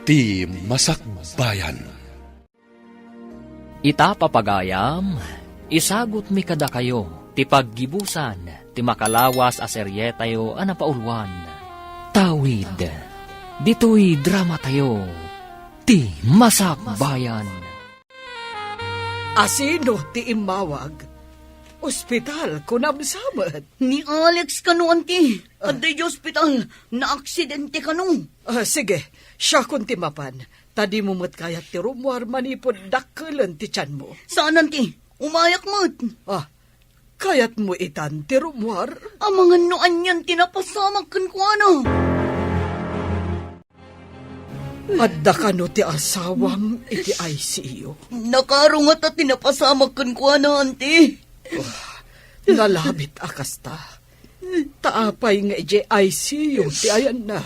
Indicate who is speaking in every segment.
Speaker 1: ti Masakbayan.
Speaker 2: Ita papagayam, isagot mi kada kayo, ti paggibusan, ti makalawas a serye tayo anapaulwan. Tawid, dito'y drama tayo, ti Masakbayan.
Speaker 3: Asino ti imawag? Ospital kunamsamat.
Speaker 4: Ni Alex kano, auntie. Aday di ospital. Na-aksidente kano.
Speaker 3: Sige, siya kung timapan. Tadi mo mat kayat ti rumwar manipod dakkelan ti tiyan mo.
Speaker 4: Saan, auntie? Umayak mo't.
Speaker 3: Kayat mo itan ti rumwar?
Speaker 4: Ang mga noan yan tinapasamag kan ko ano.
Speaker 3: Adda ka no ti asawam iti ICU.
Speaker 4: Nakarungat at tinapasamag kan ko ano, auntie.
Speaker 3: Nalabit akasta. Taapay nga iti ICU ti ayan na.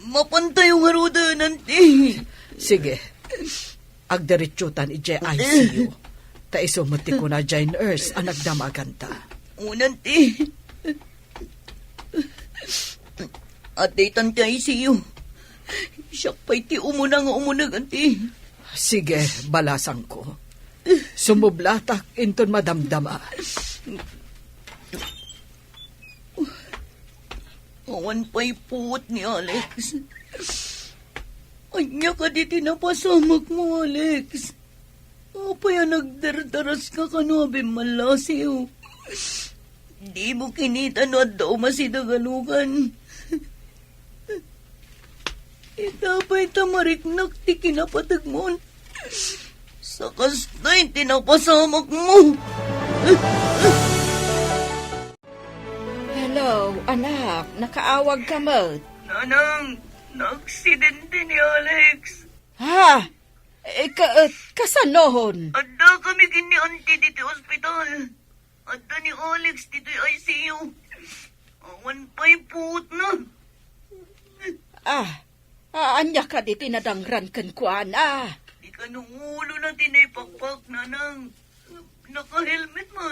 Speaker 4: Mapantay yung haruda, auntie.
Speaker 3: Sige, agdiretsutan iti ICU. Taisumati ko na dyan nurse ang nagdamagan ta.
Speaker 4: Auntie. Ate, tanti ICU. Siya pa'y ti umunang, auntie.
Speaker 3: Sige, balasang ko. Sumublatak inton madamdama.
Speaker 4: Awan pa'y puot ni Alex. Anya ka di tinapasamag mo, Alex. Apay nagdardaras ka kanabi malasiw. Di mo kinita no at daw masidagalugan. Itapay tamariknak ti kinapatag mo. Sa kastay, tinapasamak mo.
Speaker 5: Hello, anak. Nakaawag ka mo.
Speaker 4: Nanang, na-aksidente ni Alex.
Speaker 5: Ha? Kasanohon?
Speaker 4: Adda kami gini auntie dito ospital. Adda ni Alex dito ICU. Awan pa'y puot na.
Speaker 5: Anya ka di tinadangran kan kuan,
Speaker 4: Di ka nung ulo na tinaypakpak, nanang. Naka-helmet mo.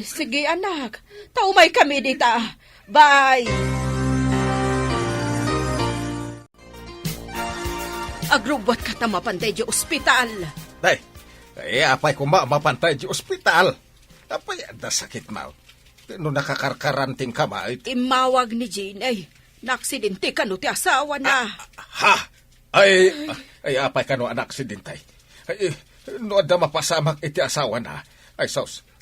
Speaker 5: Sige, anak. Taumay kami dita. Bye! Agrubot ka ta mapantay di ospital.
Speaker 6: Day, apay ko mapantay di ospital. Apay, anda sakit mo. No nakakarkaranting ka ma.
Speaker 5: Imawag ni Jean, naaksidente ka no ti asawa na.
Speaker 6: Ha? Ay, apay ka no anak aksidentay. Ay, no ada mapasamak iti asawa na. Ay,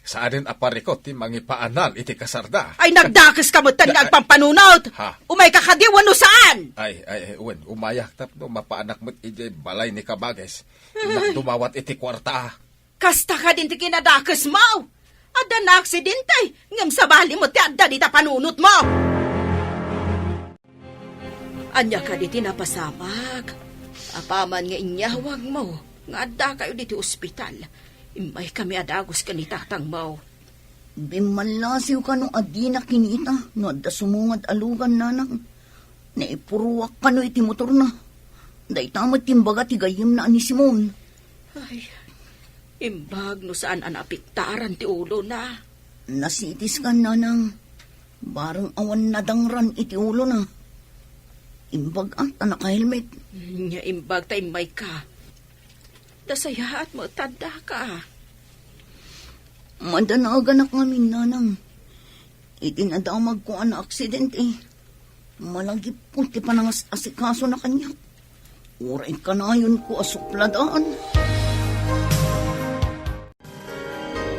Speaker 6: saan aparikot ti mangipaanal iti kasarda.
Speaker 5: Ay, nagdakas ka mo tan nagpampanunot.
Speaker 6: Ha?
Speaker 5: Umay ka kadiwan no saan?
Speaker 6: Ay, wen, umayak tap no mapaanak mo't iti balay ni Kabages. Dumawat iti kwarta.
Speaker 5: Kasta ka din ti kinadakas mo. Ada na aksidente. Ngam sabali mo ti adda di ta panunot mo. Anya ka di tinapasamag. Apaman nga inyawag mo. Nga adda kayo di ti ospital. Imay kami adagos ka ni tatang mo.
Speaker 4: Bimalasiw ka nung adi na kinita. No adda sumungad alugan nanang. Naipuruwak ka no iti motor na. Day tamat timbaga ti gayim na ni Simon.
Speaker 5: Ay, imbag no saan anapiktaran ti ulo na.
Speaker 4: Nasitis ka nanang. Barang awan nadangran iti ulo na. Imbag anta naka-helmet.
Speaker 5: Nya imbag ta imay ka. Dasayaat mo tanda ka.
Speaker 4: Madanagan na kami nanang. Itinadamag ko ang aksidente. Malagip ko ti panangas asikaso na kanya. Uray ka na yun ko asupladaan.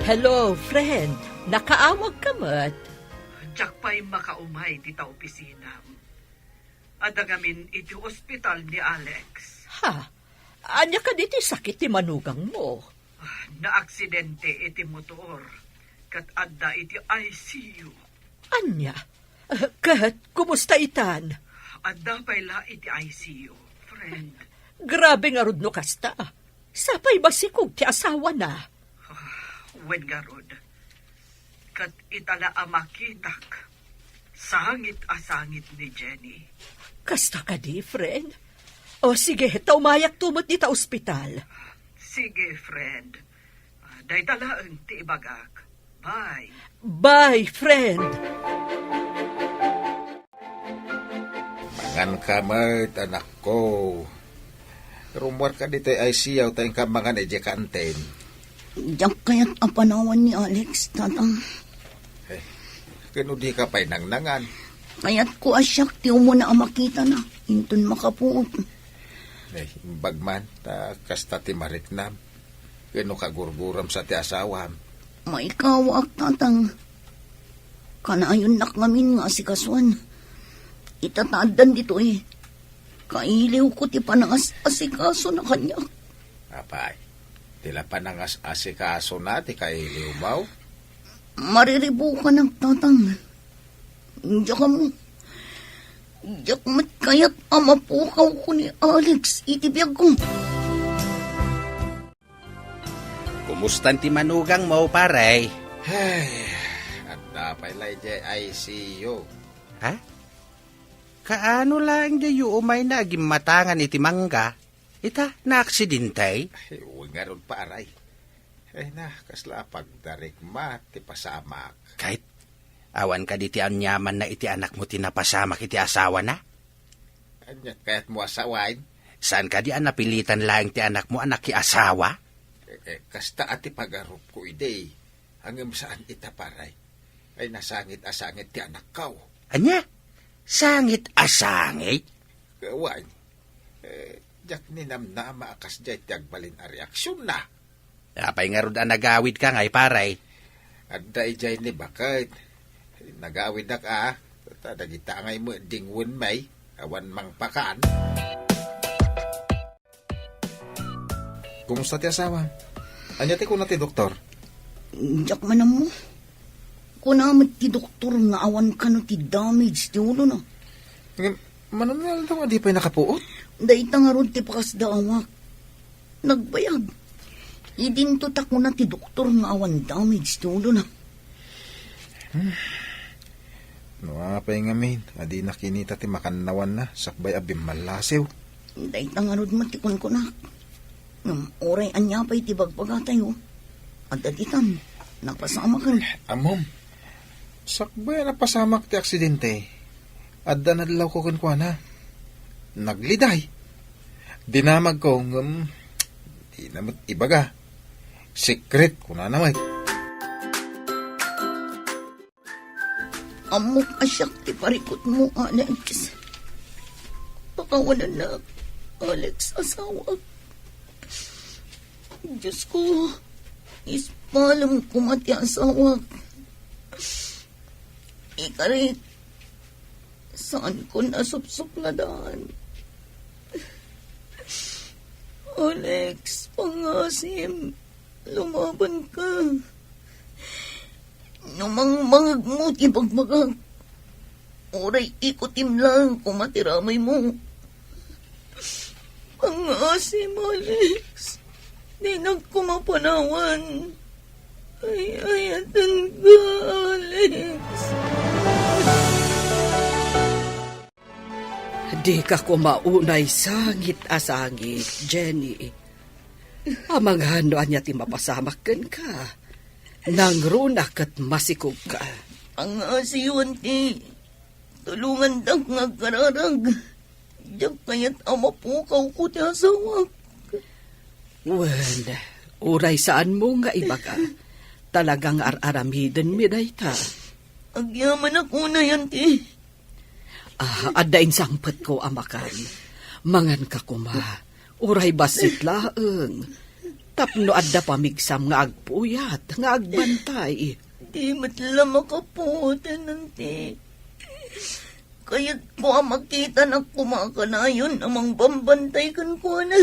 Speaker 7: Hello, friend. Nakaawag ka mat?
Speaker 8: Diyak pa'y makaumay di ta opisina. Adagamin iti ospital ni Alex.
Speaker 7: Ha? Anya ka diti sakit ti manugang mo?
Speaker 8: Na-aksidente iti motor. Kat adda iti ICU.
Speaker 7: Anya? Kat, kumusta itan?
Speaker 8: Adda pa'yla iti ICU, friend.
Speaker 7: Grabe nga rod no kasta. Sapay basikog ti asawa na.
Speaker 8: Wen garod. Kat itala amakitak. Sangit-asangit ni Jenny.
Speaker 7: Kasta ka di, friend? O sige, taumayak tumot di ta ospital.
Speaker 8: Sige, friend. Day talaan ti ibagak. Bye.
Speaker 7: Bye, friend.
Speaker 6: Mangan ka mat, anak ko. Rumor ka dito ay siyaw tayong kamangan ay kanten.
Speaker 4: Diyak kaya't ang panawan ni Alex, tatang.
Speaker 6: Kano di ka pa'y nangnangan.
Speaker 4: Kaya't ko asyak, tiyo mo na ang makita na. Intun makapuot.
Speaker 6: Bagman, kasta ti mariknam. Kano ka gurguram sa ti asawam.
Speaker 4: May kawak, tatang. Kanayon nak ngamin nga si Kaswan. Itataadan dito Kailiw ko ti panangas asikaso na kanya.
Speaker 6: Apay, tila panangas asikaso na ti kailiw baw.
Speaker 4: Mariribo ka ng tatang. Diyak mo. Diyak mat kaya't amapukaw ko ni Alex. Itibiyag ko.
Speaker 9: Kumusta ti manugang mo, paray?
Speaker 6: Ay, at napay lay ay ICU.
Speaker 9: Ha? Kaano lang dayo umay na matangan iti mangga? Ita, na-aksidentay?
Speaker 6: Ay, huwag nga ron pa, aray. Ay na, kasla pagdarigma, ti pasamak.
Speaker 9: Kahit, awan ka diti anyaman na iti anak mo tinapasamak iti asawa na?
Speaker 6: Anyat kaya't mo asawain?
Speaker 9: Saan ka di napilitan lang ti anak mo anak ki asawa?
Speaker 6: Kasta ati pagarup ko ide. Hanggang saan ita paray? Ay nasangit-asangit ti anak kaw.
Speaker 9: Anya? Sangit asangit?
Speaker 6: Kawan, jak ninamnama akas jay ti agbalin a reaksyon na.
Speaker 9: Apay nga rod nagawid ka ngay paray.
Speaker 6: Adda ijay ni bakit. Nagawid na ka, tadagita ngay mo dingwon may, awan mang pakaan. Kumusta ti asawa? Anya ti kuna ti doktor?
Speaker 4: Diyak man mo. Kunamat ti doktor nga awan ka no ti damage ti ulo na.
Speaker 6: Manunal daw di pa'y nakapuot?
Speaker 4: Dahita nga ron ti pakasdaawak. Nagbayag. Idinto tako na ti doktor nga awan damage ti ulo na.
Speaker 6: Nuapay nga min, adi nakinita ti makanawan na, sakbay abim malasew.
Speaker 4: Dahita nga ron matikon ko na. Oray anya pa'y ti bagpagatayo. At daditan, napasama ka.
Speaker 6: Amom, sakbay na pasamak ti aksidente. Adda nadlaw ko kunkwana. Nagliday. Dinamag ko, di naman ibaga. Secret ko na naman.
Speaker 4: Amok asyak ti parikot mo, Alex. Pakawalan na, Alex, asawa. Diyos ko, ispalam ko mati asawa. Ikarit, saan ko nasupsup na daan? Alex, pangasim, lumaban ka. Numangmangag mo, tibagmagag. Oray ikutim lang kung matiramay mo. Pangasim, Alex. Di nagkumapanawan. Ay, ayatan ka, Alex.
Speaker 3: Di ka kumaunay sangit-asangit, Jenny. Amang hanoan niya ti mapasamak ka. Nang runak at masikog ka.
Speaker 4: Ang asiyon ti, tulungan dak nga kararag. Diyak kaya't amapukaw ko ti asawak.
Speaker 3: Wen, uray saan mo nga iba ka? Talagang ar-aramiden mi dayta.
Speaker 4: Agyaman ako na yan ti.
Speaker 3: Adain sangpat ko amakan. Mangan ka kuma. Uray basit laeng. Tapno adda pamigsam nga agpuyat, nga agbantay.
Speaker 4: Di matla makaputan nanti. Kaya't ko ang makita na kumakanayon amang bambantay kan ko na.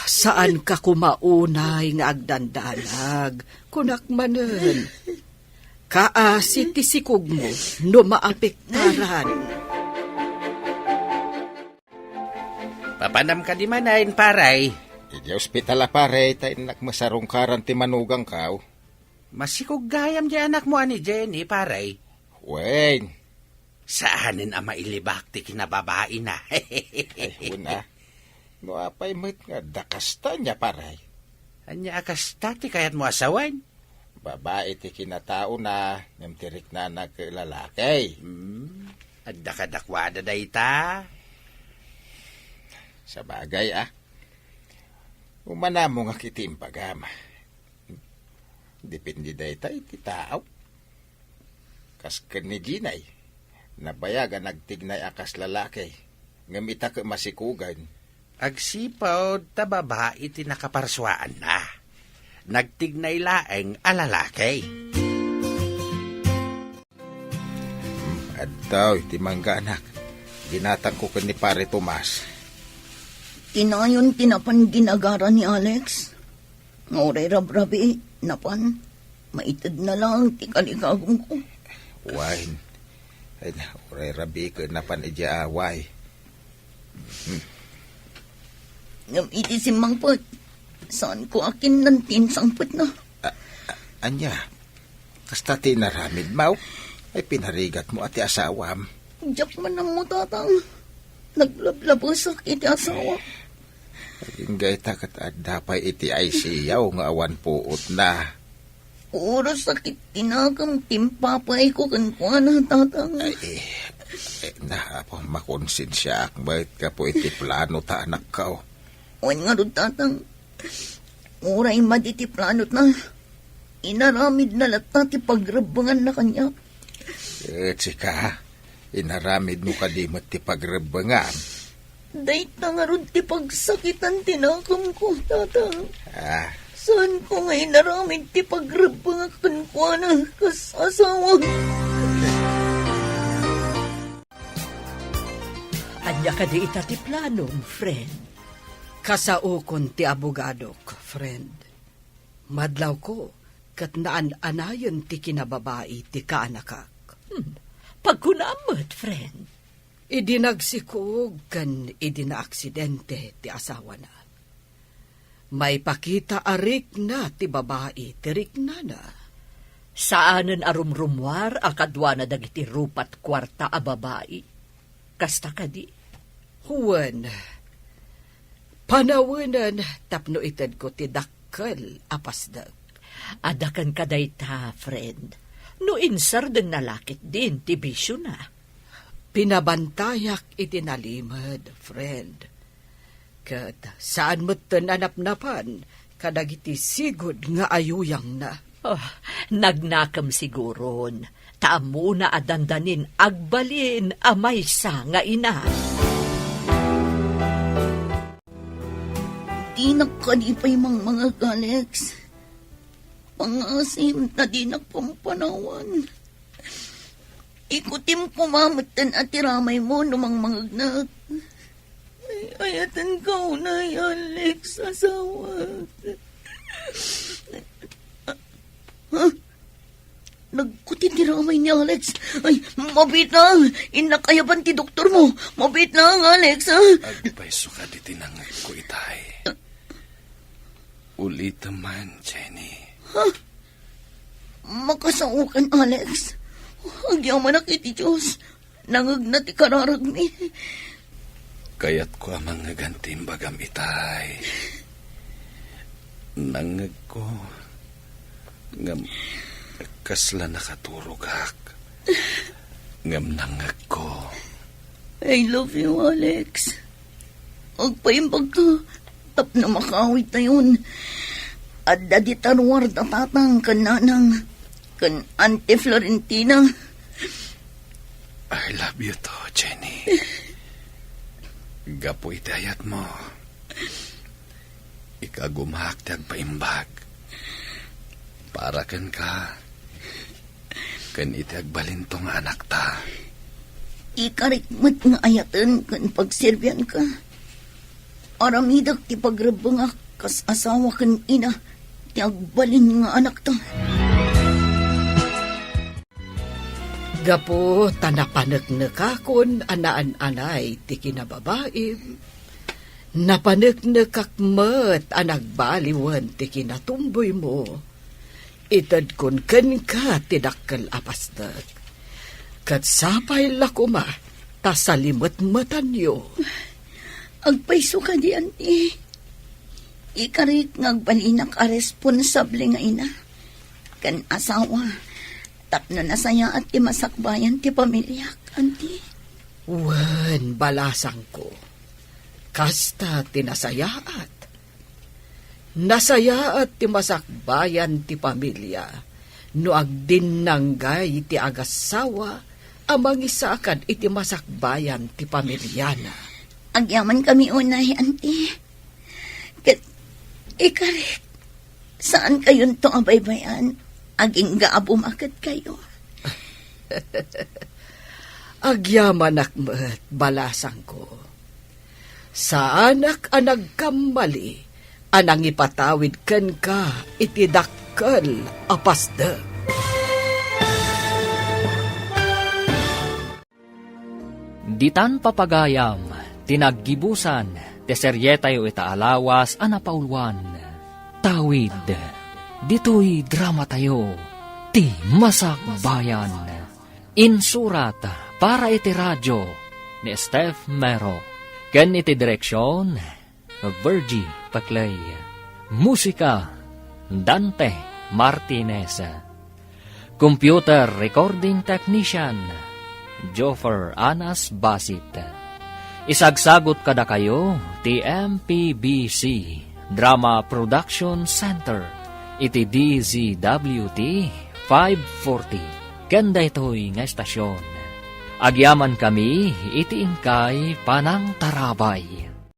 Speaker 3: Saan ka kumaunay nga agdandanag? Kunak manen. Kaasi ti sikog mo, no maapektaran.
Speaker 9: Papanam ka di manayin, paray.
Speaker 6: Iti ospital pare, tayo nakmasarungkaran ti manugang kaw.
Speaker 9: Masikog gayam di anak mo ani Jenny, paray.
Speaker 6: Wen,
Speaker 9: Saanin ang mailibak ti kinababae na.
Speaker 6: una. No apay met nga dakasta niya paray.
Speaker 9: Anya akasta ti kayat mo asawan?
Speaker 6: Babae ti kinatao na, nemtirik na naglalaki.
Speaker 9: Adda kadakwada day ta.
Speaker 6: Sa bagay, umana mo nga kitim pagama. Depende day tayo, ti tao. Kas ni Ginay, nabayagan nagtignay akas lalaki, ngamita ka masikugan.
Speaker 9: Agsipaw ta babae ti nakaparswaan na. Nagtignay laeng alalaki.
Speaker 6: Adtaw, iti mangga anak, ginatang ko ni pare Tomas.
Speaker 4: Tinayon tinapan ginagara ni Alex. Ngoray rabrabi, napan. Maitid na lang, ti kaligagong ko.
Speaker 6: Wine. Ay, uray rabi ka napan ija away.
Speaker 4: Ngam iti simangpot. Saan ko akin ng tinsangpot na?
Speaker 6: Anya, kasta tinaramid mau, ay pinarigat mo ati asawam.
Speaker 4: Diyak man ang mo tatang. Naglablabasak iti asawa.
Speaker 6: Ingay takat adapay iti ay siyaw nga awan puot na.
Speaker 4: Oras sakit tinagam timpapay ko kankwana tatang.
Speaker 6: Makonsensya akbait ka po iti plano ta anak ka.
Speaker 4: Wan nga rin tatang. Oray maditi planot na. Inaramid na lata ti pagrabangan na kanya.
Speaker 6: Sika, inaramid mo ka di ti pagrabangan.
Speaker 4: Dahit na nga rin ti pagsakitan tinakam ko, tatang. Saan ko nga inaramid ti pagrabangan ko na kasasawa?
Speaker 7: Anya ka di ita ti planong, friend.
Speaker 3: Kasaukon ti abogadok, friend. Madlaw ko, kat naan-anayon ti kinababae ti kaanakak.
Speaker 7: Pagkunamot, friend.
Speaker 3: Idinagsikog kan idinaaksidente ti asawa na. May pakita arik na ti babae ti rikna na.
Speaker 7: Saanen arumrumwar akadwa na dagiti rupat kwarta a babae. Kasta ka di.
Speaker 3: Huwan, panawanan tapno ited ko ti dakkel apasdag.
Speaker 7: Adakan ka dayta, friend. No insar den nalakit din ti bisyo na.
Speaker 3: Pinabantayak itinalimad, friend. Kat saan mo't tananap-napan kadagiti sigod nga ayuyang na.
Speaker 7: Oh, nagnakam siguron. Taamo na adandanin agbalin amay sa nga ina.
Speaker 4: Di nakalipay mga Alex. Pangasim na di nagpampanawan. Ikutim kumamatan at tiramay mo numang mangagnak. Ay, ayatan ka unay, Alex, asawa. Nagkutin tiramay ni Alex. Ay, mabit na. Inakayaban ti doktor mo. Mabit na, Alex, ha?
Speaker 1: Agpaiso ka di tinangag ko itay. Ulit naman, Jenny.
Speaker 4: Ha? Makasaukan, Alex. Agyaman na kiti Diyos. Nangag na ti kararagmi.
Speaker 1: Kaya't ko amang nagantim bagam itay. Nangag ko. Ngam kasla nakaturugak. Ngam nangag ko.
Speaker 4: I love you, Alex. Agpaimbag ka. Tap na makawit na yun. At dadi tarwar na tatang kananang kan Auntie Florentina.
Speaker 1: I love you to, Jenny. Gapo itayat mo. Ikagumahak tiyag paimbag. Para kan ka. Kan itiyag balintong anak ta.
Speaker 4: Ikarikmat nga ayatan kan pagserbian ka. Aramidak ti pagrabangak kas asawa kan ina. Tiyag balin nga anak ta.
Speaker 3: Gapo tanapaneknekakon anaan-anay ti kinababaim. Napaneknekakmet anagbaliwan ti kinatumboy mo. Itad kun ken ka ti dakkel apasdag. Kat sapay lakuma tasalimot-matan yo.
Speaker 4: Agpaiso ka di, Auntie. Ikarik ngagbalinak a responsable nga ina. Kan asawa. Tapno na saya at imasakbayan ti pamilyak, Auntie.
Speaker 3: Wen, balasang ko. Kasta tinasayaat. Nasayaat ti masakbayan ti pamilya. No agdinanggay ti agasawa, amang isakad iti masakbayan ti pamilyana.
Speaker 4: Agyaman kami unay, auntie. Ikarik, saan kayon to abaybayan? Aging gaabumakat kayo.
Speaker 3: Agyaman akmet, balasang ko. Sa anak ang nagkamali, anang ipatawid ken ka, iti dakkel apasdek.
Speaker 2: Ditan papagayam, tinaggibusan, ti seryetayo itaalawas anapaulwan. Tawid, dito'y drama tayo, ti masakbayan. Insurat para iti radyo ni Steph Mero. Ken iti direksyon, Virgie Paclay. Musika, Dante Martinez. Computer Recording Technician, Joffer Anas Basit. Isagsagot kada kayo, ti MPBC Drama Production Center, iti DZWT 540. Kanda ito'y nga estasyon. Agyaman kami, iti ingkay panang tarabay.